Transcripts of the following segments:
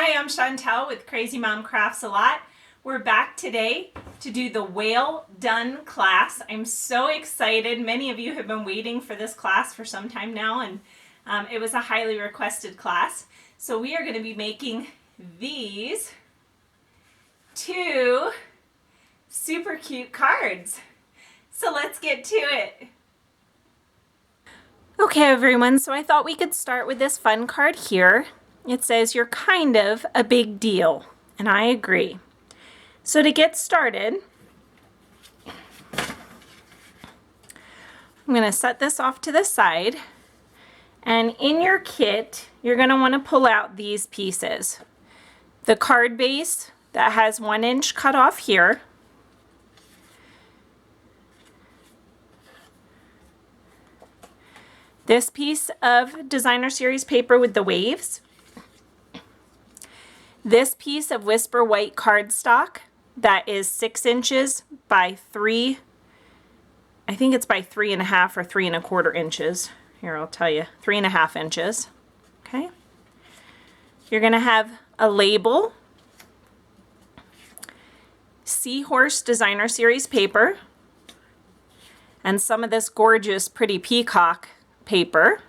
Hi, I'm Chantel with Crazy Mom Crafts a Lot. We're back today to do the Whale Done class. I'm so excited. Many of you have been waiting for this class for some time now, and it was a highly requested class. So we are going to be making these two super cute cards. So let's get to it. Okay everyone, so I thought we could start with this fun card here. It says, "You're kind of a big deal," and I agree. So to get started, I'm going to set this off to the side, and in your kit you're going to want to pull out these pieces. The card base that has 1 inch cut off here, this piece of designer series paper with the waves, this piece of Whisper white cardstock that is 6 inches by 3, I think it's by 3.5 or 3.25 inches. Here, I'll tell you, 3.5 inches. Okay. You're going to have a label, Seahorse designer series paper, and some of this gorgeous pretty peacock paper.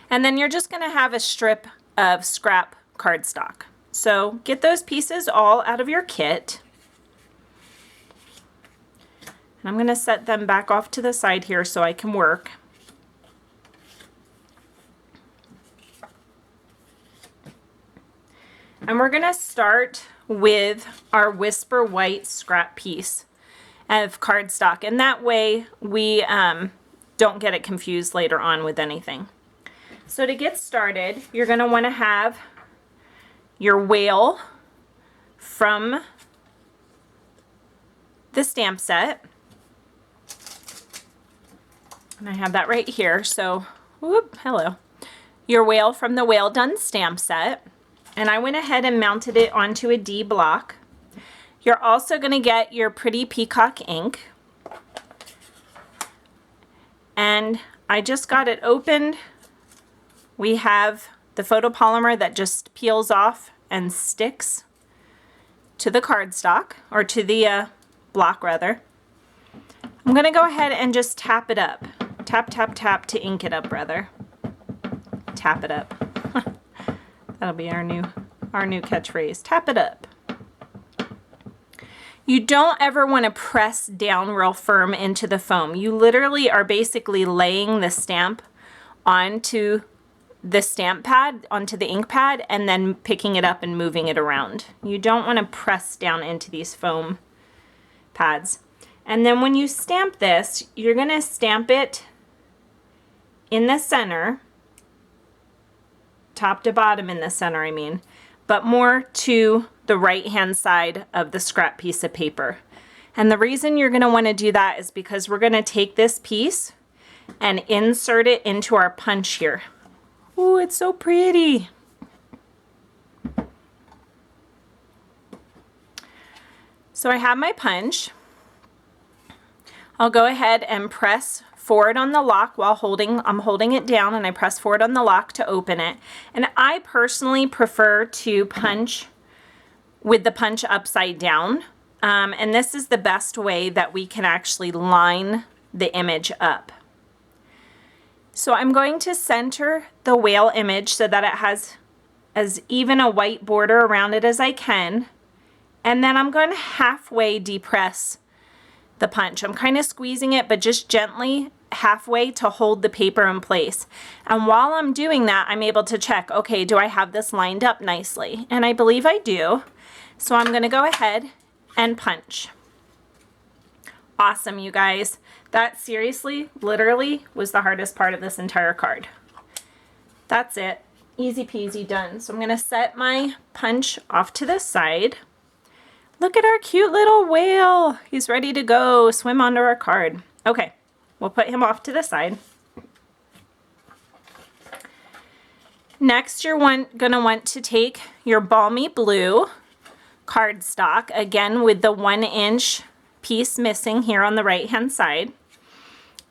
And then you're just going to have a strip of scrap cardstock. So get those pieces all out of your kit. And I'm going to set them back off to the side here so I can work. And we're going to start with our Whisper white scrap piece of cardstock, and that way we don't get it confused later on with anything. So to get started, you're going to want to have your whale from the stamp set. And I have that right here. So, whoop, hello. Your whale from the Whale Done stamp set. And I went ahead and mounted it onto a D block. You're also going to get your pretty peacock ink. And I just got it opened. We have the photopolymer that just peels off and sticks to the cardstock, or to the block rather. I'm going to go ahead and just tap it up. Tap, tap, tap to ink it up rather. Tap it up. That'll be our new catchphrase. Tap it up. You don't ever want to press down real firm into the foam. You literally are basically laying the stamp onto the stamp pad, onto the ink pad, and then picking it up and moving it around. You don't want to press down into these foam pads. And then when you stamp this, you're going to stamp it in the center, top to bottom in the center, I mean, but more to the right hand side of the scrap piece of paper. And the reason you're going to want to do that is because we're going to take this piece and insert it into our punch here. Ooh, it's so pretty. So I have my punch. I'll go ahead and press forward on the lock while I'm holding it down, and I press forward on the lock to open it. And I personally prefer to punch with the punch upside down. And this is the best way that we can actually line the image up. So I'm going to center the whale image so that it has as even a white border around it as I can. And then I'm going to halfway depress the punch. I'm kind of squeezing it, but just gently halfway to hold the paper in place. And while I'm doing that, I'm able to check, okay, do I have this lined up nicely? And I believe I do. So I'm going to go ahead and punch. Awesome, you guys. That seriously, literally, was the hardest part of this entire card. That's it. Easy peasy, done. So I'm going to set my punch off to the side. Look at our cute little whale. He's ready to go swim onto our card. Okay, we'll put him off to the side. Next, you're going to want to take your balmy blue cardstock, again with the 1 inch piece missing here on the right hand side.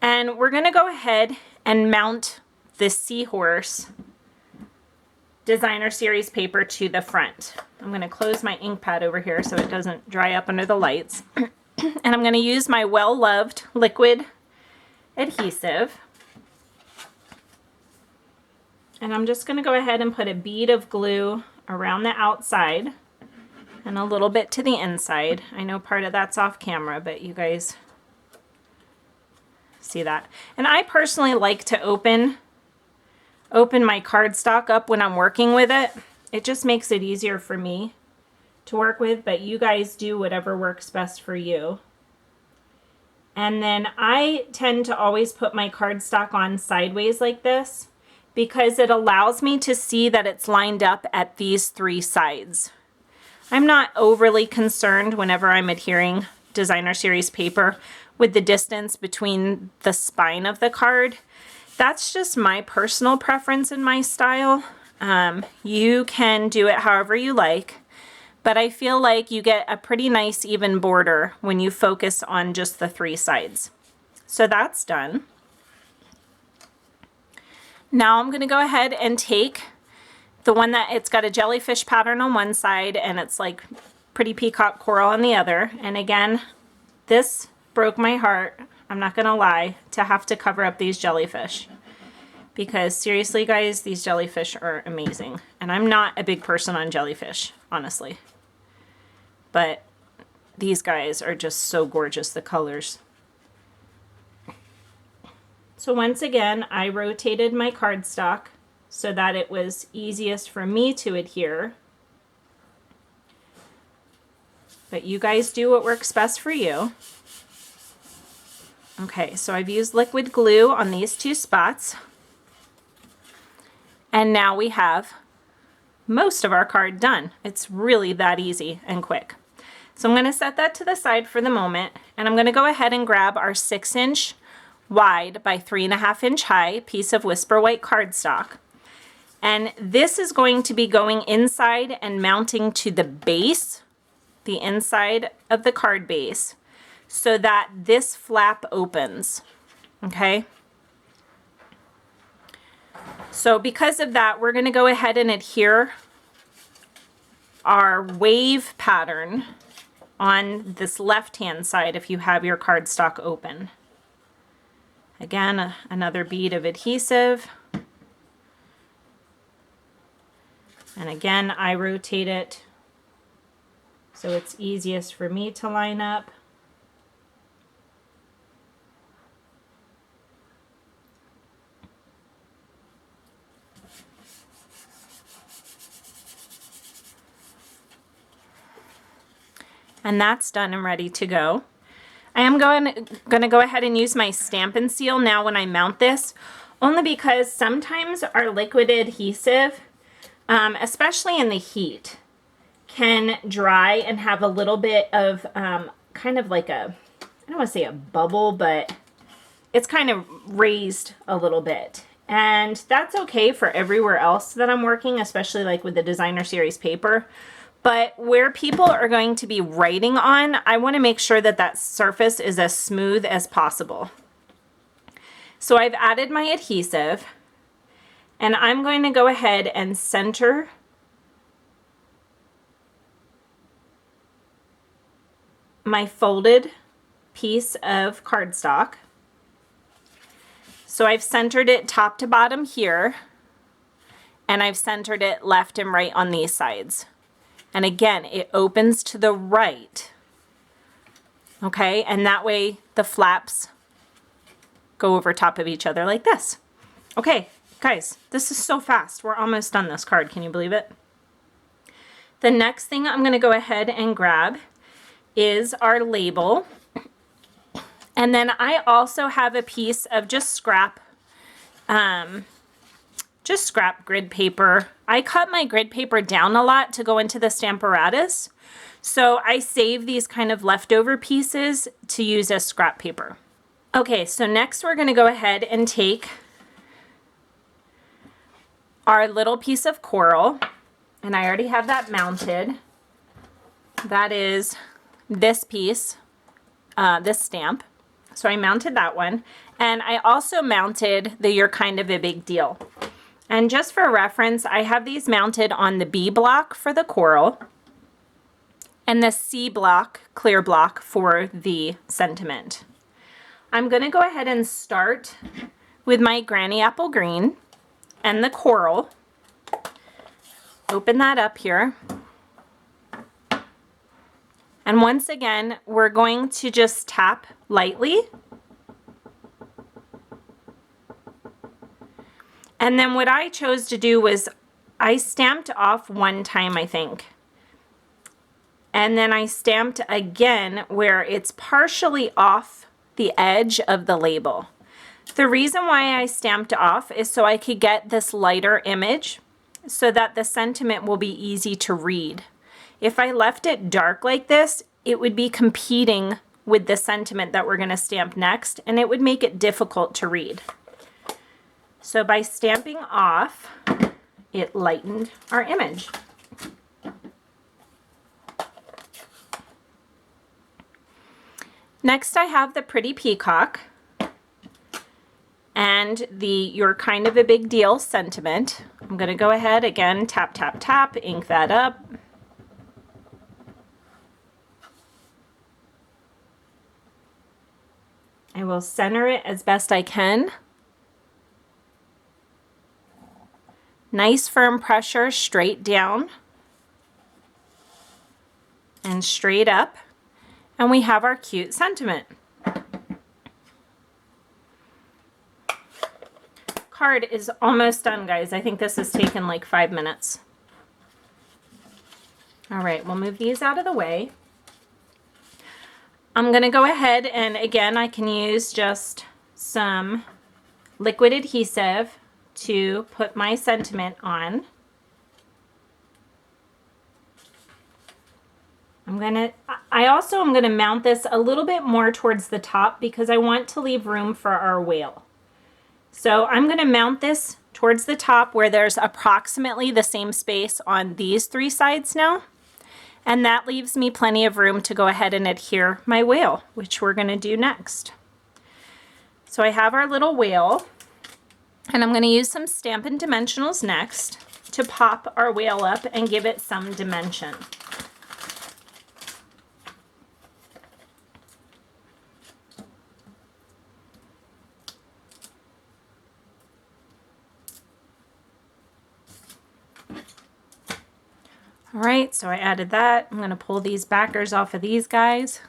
And we're going to go ahead and mount this seahorse designer series paper to the front. I'm going to close my ink pad over here so it doesn't dry up under the lights. And I'm going to use my well-loved liquid adhesive. And I'm just going to go ahead and put a bead of glue around the outside and a little bit to the inside. I know part of that's off camera, but you guys see that. And I personally like to open my cardstock up when I'm working with it. It just makes it easier for me to work with, but you guys do whatever works best for you. And then I tend to always put my cardstock on sideways like this because it allows me to see that it's lined up at these 3 sides. I'm not overly concerned whenever I'm adhering designer series paper with the distance between the spine of the card. That's just my personal preference and my style. You can do it however you like, but I feel like you get a pretty nice even border when you focus on just the 3 sides. So that's done. Now I'm going to go ahead and take the one that it's got a jellyfish pattern on one side and it's like pretty peacock coral on the other. And again, this broke my heart, I'm not gonna lie, to have to cover up these jellyfish. Because seriously guys, these jellyfish are amazing. And I'm not a big person on jellyfish, honestly. But these guys are just so gorgeous, the colors. So once again, I rotated my cardstock so that it was easiest for me to adhere. But you guys do what works best for you. Okay, so I've used liquid glue on these 2 spots. And now we have most of our card done. It's really that easy and quick. So I'm going to set that to the side for the moment, and I'm going to go ahead and grab our 6-inch wide by 3.5-inch high piece of Whisper White cardstock. And this is going to be going inside and mounting to the base, the inside of the card base, so that this flap opens, okay? So because of that, we're gonna go ahead and adhere our wave pattern on this left-hand side if you have your cardstock open. Again, another bead of adhesive. And again, I rotate it so it's easiest for me to line up. And that's done and ready to go. I am going to go ahead and use my Stampin' Seal now when I mount this, only because sometimes our liquid adhesive, especially in the heat, can dry and have a little bit of kind of like a, I don't want to say a bubble, but it's kind of raised a little bit. And that's okay for everywhere else that I'm working, especially like with the designer series paper. But where people are going to be writing on, I want to make sure that that surface is as smooth as possible. So I've added my adhesive, and I'm going to go ahead and center my folded piece of cardstock. So I've centered it top to bottom here, and I've centered it left and right on these sides. And again, it opens to the right, okay? And that way the flaps go over top of each other like this. Okay, guys, this is so fast. We're almost done this card. Can you believe it? The next thing I'm gonna go ahead and grab is our label. And then I also have a piece of just scrap grid paper. I cut my grid paper down a lot to go into the Stamparatus, so I save these kind of leftover pieces to use as scrap paper. Okay, so next we're going to go ahead and take our little piece of coral, and I already have that mounted. That is this piece, this stamp. So I mounted that one, and I also mounted the You're Kind of a Big Deal. And just for reference, I have these mounted on the B block for the coral and the C block, clear block, for the sentiment. I'm going to go ahead and start with my Granny Apple Green and the coral. Open that up here. And once again, we're going to just tap lightly. And then what I chose to do was I stamped off one time, I think. And then I stamped again where it's partially off the edge of the label. The reason why I stamped off is so I could get this lighter image so that the sentiment will be easy to read. If I left it dark like this, it would be competing with the sentiment that we're going to stamp next, and it would make it difficult to read. So by stamping off, it lightened our image. Next, I have the Pretty Peacock and the You're Kind of a Big Deal sentiment. I'm going to go ahead again, tap, tap, tap, ink that up. I will center it as best I can. Nice firm pressure straight down and straight up. And we have our cute sentiment. Card is almost done, guys. I think this has taken like 5 minutes. All right, we'll move these out of the way. I'm going to go ahead and again, I can use just some liquid adhesive to put my sentiment on. I also am going to mount this a little bit more towards the top because I want to leave room for our whale. So I'm going to mount this towards the top where there's approximately the same space on these 3 sides now. And that leaves me plenty of room to go ahead and adhere my whale, which we're going to do next. So I have our little whale, and I'm going to use some Stampin' Dimensionals next to pop our whale up and give it some dimension. All right, so I added that. I'm going to pull these backers off of these guys.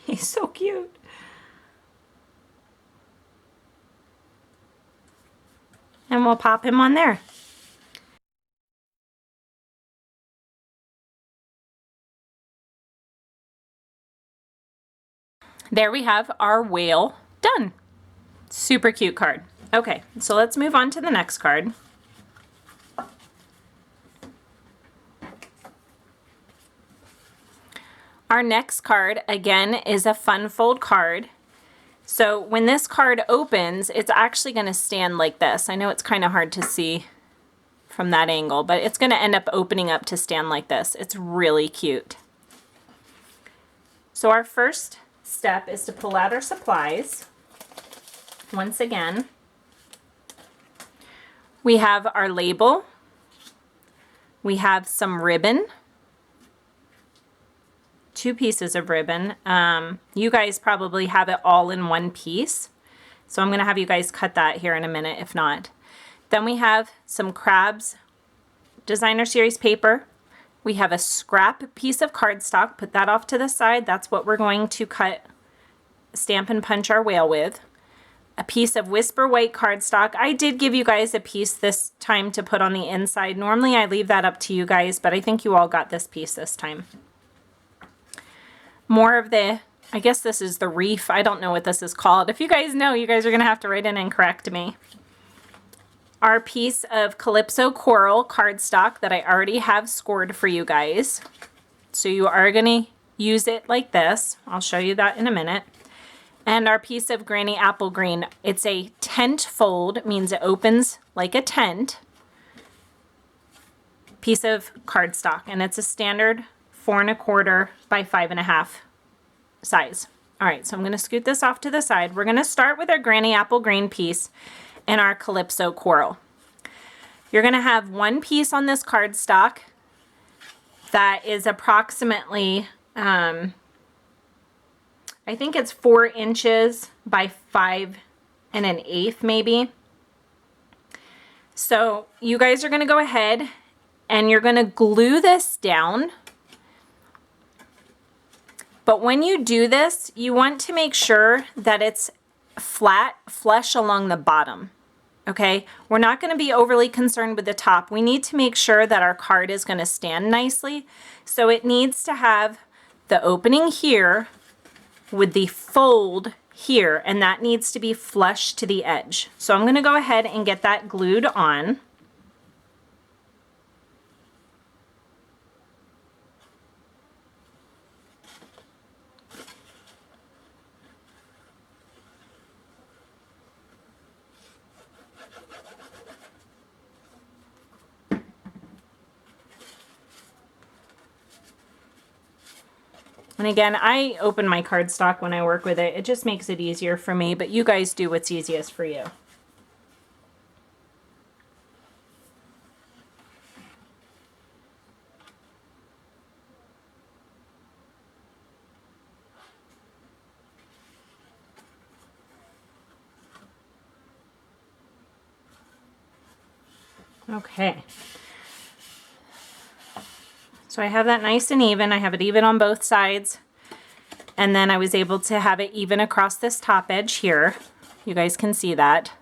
He's so cute. And we'll pop him on there. There we have our whale done. Super cute card. Okay, so let's move on to the next card. Our next card, again, is a fun fold card. So when this card opens, it's actually going to stand like this. I know it's kind of hard to see from that angle, but it's going to end up opening up to stand like this. It's really cute. So our first step is to pull out our supplies. Once again, we have our label. We have some ribbon. 2 pieces of ribbon. You guys probably have it all in one piece. So I'm going to have you guys cut that here in a minute if not. Then we have some Crabs Designer Series paper. We have a scrap piece of cardstock. Put that off to the side. That's what we're going to cut, stamp and punch our whale with. A piece of Whisper White cardstock. I did give you guys a piece this time to put on the inside. Normally I leave that up to you guys, but I think you all got this piece this time. More of the, I guess this is the reef. I don't know what this is called. If you guys know, you guys are going to have to write in and correct me. Our piece of Calypso Coral cardstock that I already have scored for you guys. So you are going to use it like this. I'll show you that in a minute. And our piece of Granny Apple Green. It's a tent fold, means it opens like a tent. Piece of cardstock, and it's a standard 4 1/4 by 5 1/2 size. All right, so I'm going to scoot this off to the side. We're going to start with our Granny Apple Green piece and our Calypso Coral. You're going to have one piece on this cardstock that is approximately, I think it's 4 inches by 5 1/8 maybe. So you guys are going to go ahead and you're going to glue this down. But when you do this, you want to make sure that it's flat, flush along the bottom. Okay, we're not going to be overly concerned with the top. We need to make sure that our card is going to stand nicely. So it needs to have the opening here with the fold here, and that needs to be flush to the edge. So I'm going to go ahead and get that glued on. And again, I open my cardstock when I work with it. It just makes it easier for me, but you guys do what's easiest for you. Okay. So I have that nice and even. I have it even on both sides. And then I was able to have it even across this top edge here. You guys can see that.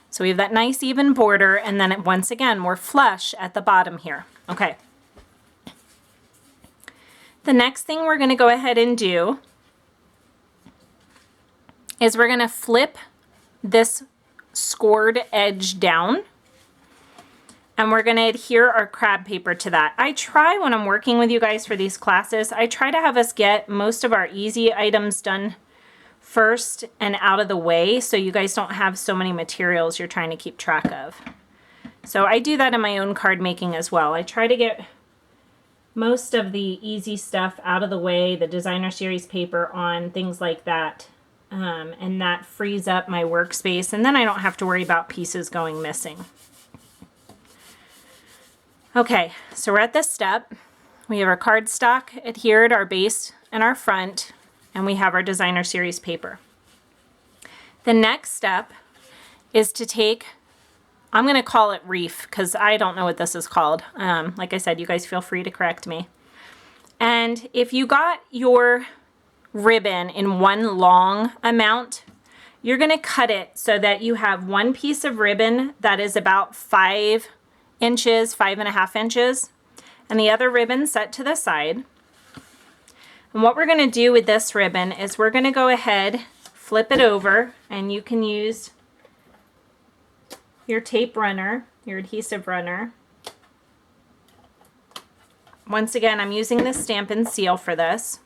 So we have that nice even border, and then once again, we're flush at the bottom here. Okay. The next thing we're going to go ahead and do is we're going to flip this scored edge down. And we're going to adhere our crab paper to that. I try when I'm working with you guys for these classes, I try to have us get most of our easy items done first and out of the way so you guys don't have so many materials you're trying to keep track of. So I do that in my own card making as well. I try to get most of the easy stuff out of the way, the designer series paper on, things like that. And that frees up my workspace, and then I don't have to worry about pieces going missing. Okay, so we're at this step. We have our cardstock adhered, our base and our front, and we have our designer series paper. The next step is to take, I'm going to call it reef because I don't know what this is called. Like I said, you guys feel free to correct me. And if you got your ribbon in one long amount, you're going to cut it so that you have one piece of ribbon that is about 5 inches, 5.5 inches, and the other ribbon set to the side. And what we're going to do with this ribbon is we're going to go ahead, flip it over, and you can use your tape runner, your adhesive runner. Once again, I'm using this Stampin' Seal for this.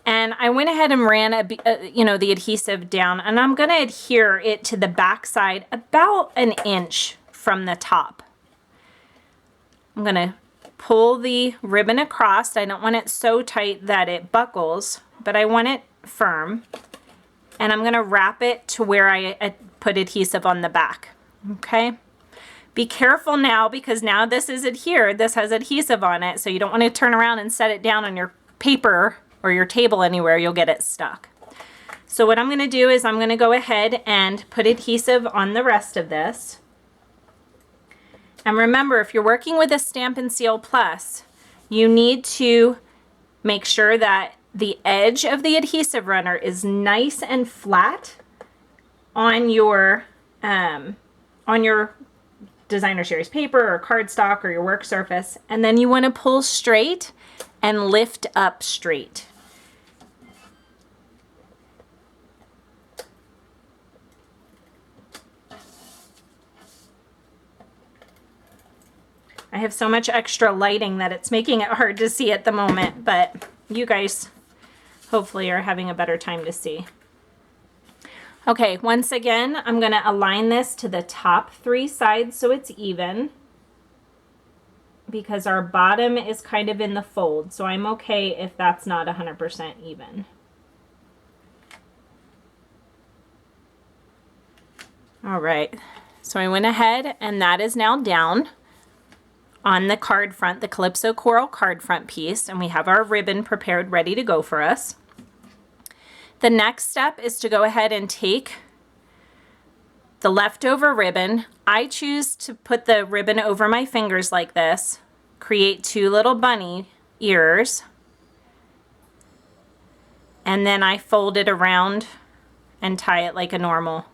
And I went ahead and ran the adhesive down, and I'm going to adhere it to the back side about 1 inch from the top. I'm going to pull the ribbon across. I don't want it so tight that it buckles, but I want it firm. And I'm going to wrap it to where I put adhesive on the back. Okay? Be careful now because now this is adhered. This has adhesive on it, so you don't want to turn around and set it down on your paper or your table anywhere. You'll get it stuck. So what I'm going to do is I'm going to go ahead and put adhesive on the rest of this. And remember, if you're working with a Stampin' Seal Plus, you need to make sure that the edge of the adhesive runner is nice and flat on your designer series paper or cardstock or your work surface. And then you want to pull straight and lift up straight. I have so much extra lighting that it's making it hard to see at the moment, but you guys hopefully are having a better time to see. Okay, once again, I'm going to align this to the top 3 sides so it's even, because our bottom is kind of in the fold, so I'm okay if that's not 100% even. All right, so I went ahead and that is now down on the card front, the Calypso Coral card front piece, and we have our ribbon prepared, ready to go for us. The next step is to go ahead and take the leftover ribbon. I choose to put the ribbon over my fingers like this, create 2 little bunny ears, and then I fold it around and tie it like a normal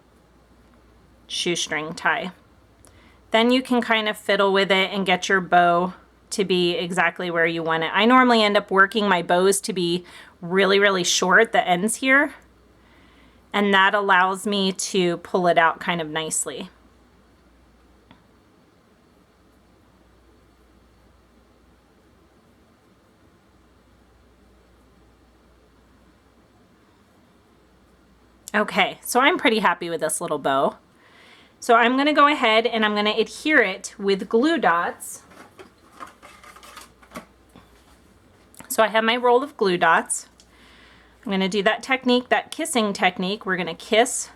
shoestring tie. Then you can kind of fiddle with it and get your bow to be exactly where you want it. I normally end up working my bows to be really, really short, the ends here, and that allows me to pull it out kind of nicely. Okay, so I'm pretty happy with this little bow. So I'm going to go ahead and I'm going to adhere it with glue dots. So I have my roll of glue dots. I'm going to do that technique, that kissing technique. We're going to kiss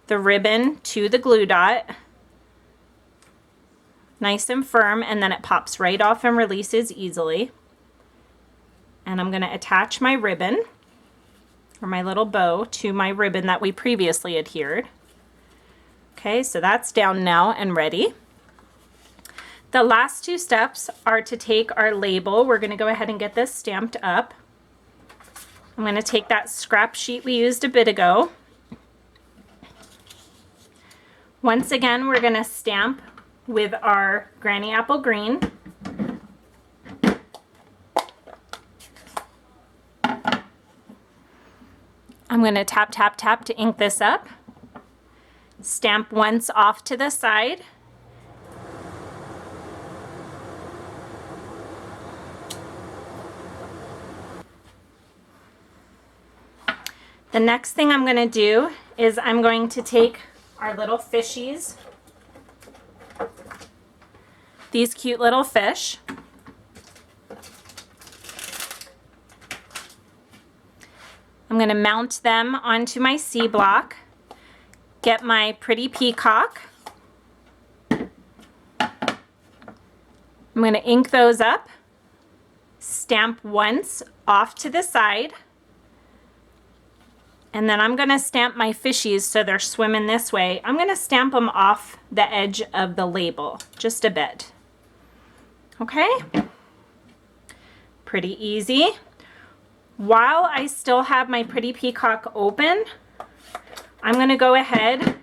the ribbon to the glue dot, nice and firm, and then it pops right off and releases easily. And I'm going to attach my ribbon, or my little bow, to my ribbon that we previously adhered. Okay, so that's down now and ready. The last 2 steps are to take our label. We're going to go ahead and get this stamped up. I'm going to take that scrap sheet we used a bit ago. Once again, we're going to stamp with our Granny Apple Green. I'm going to tap, tap, tap to ink this up. Stamp once off to the side. The next thing I'm going to do is I'm going to take our little fishies, these cute little fish. I'm going to mount them onto my C block, get my pretty peacock. I'm going to ink those up, stamp once off to the side, and then I'm going to stamp my fishies so they're swimming this way. I'm going to stamp them off the edge of the label just a bit. Okay? Pretty easy. While I still have my pretty peacock open, I'm going to go ahead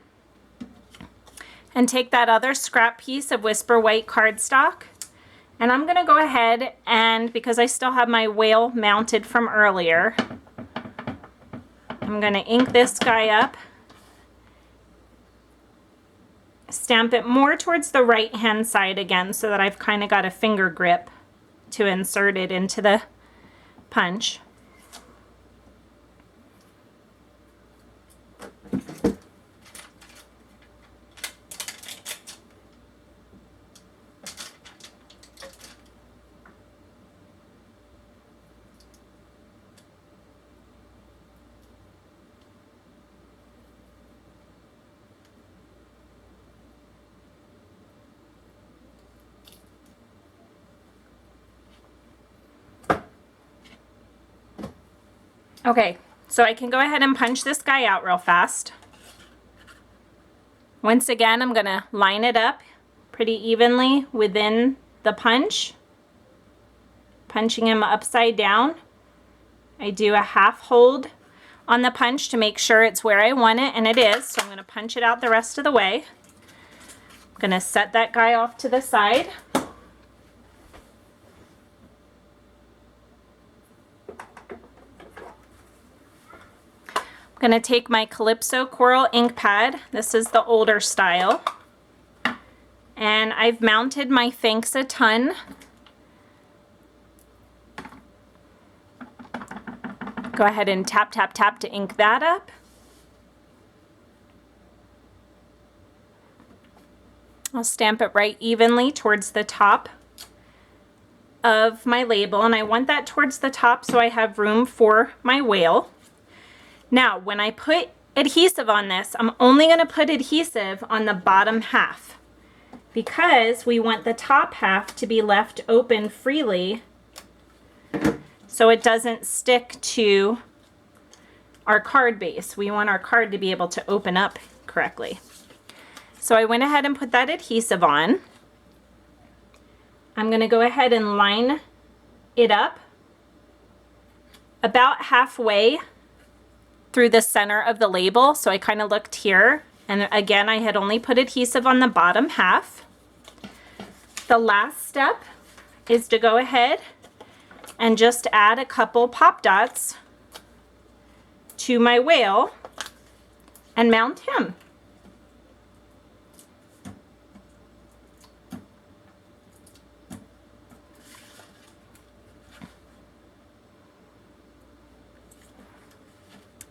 and take that other scrap piece of Whisper White cardstock, and I'm going to go ahead and, because I still have my whale mounted from earlier, I'm going to ink this guy up, stamp it more towards the right hand side again so that I've kind of got a finger grip to insert it into the punch. Okay, so I can go ahead and punch this guy out real fast. Once again, I'm going to line it up pretty evenly within the punch, punching him upside down. I do a half hold on the punch to make sure it's where I want it, and it is, so I'm going to punch it out the rest of the way. I'm going to set that guy off to the side. I'm going to take my Calypso Coral ink pad. This is the older style. And I've mounted my Thanks a Ton. Go ahead and tap, tap, tap to ink that up. I'll stamp it right evenly towards the top of my label, and I want that towards the top so I have room for my whale. Now, when I put adhesive on this. I'm only going to put adhesive on the bottom half because we want the top half to be left open freely so it doesn't stick to our card base. We want our card to be able to open up correctly. So I went ahead and put that adhesive on. I'm going to go ahead and line it up about halfway through the center of the label. So I kind of looked here, and again I had only put adhesive on the bottom half. The last step is to go ahead and just add a couple pop dots to my whale and mount him.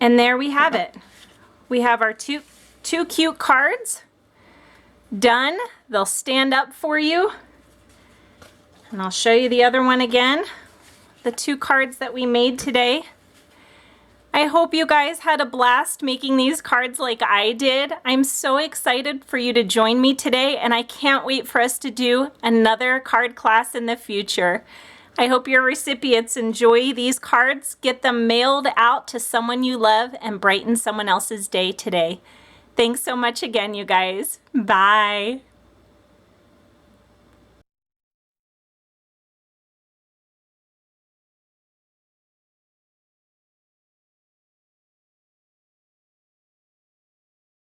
And there we have it. We have our two cute cards done. They'll stand up for you. And I'll show you the other one again. The 2 cards that we made today. I hope you guys had a blast making these cards like I did. I'm so excited for you to join me today, and I can't wait for us to do another card class in the future. I hope your recipients enjoy these cards, get them mailed out to someone you love, and brighten someone else's day today. Thanks so much again, you guys. Bye.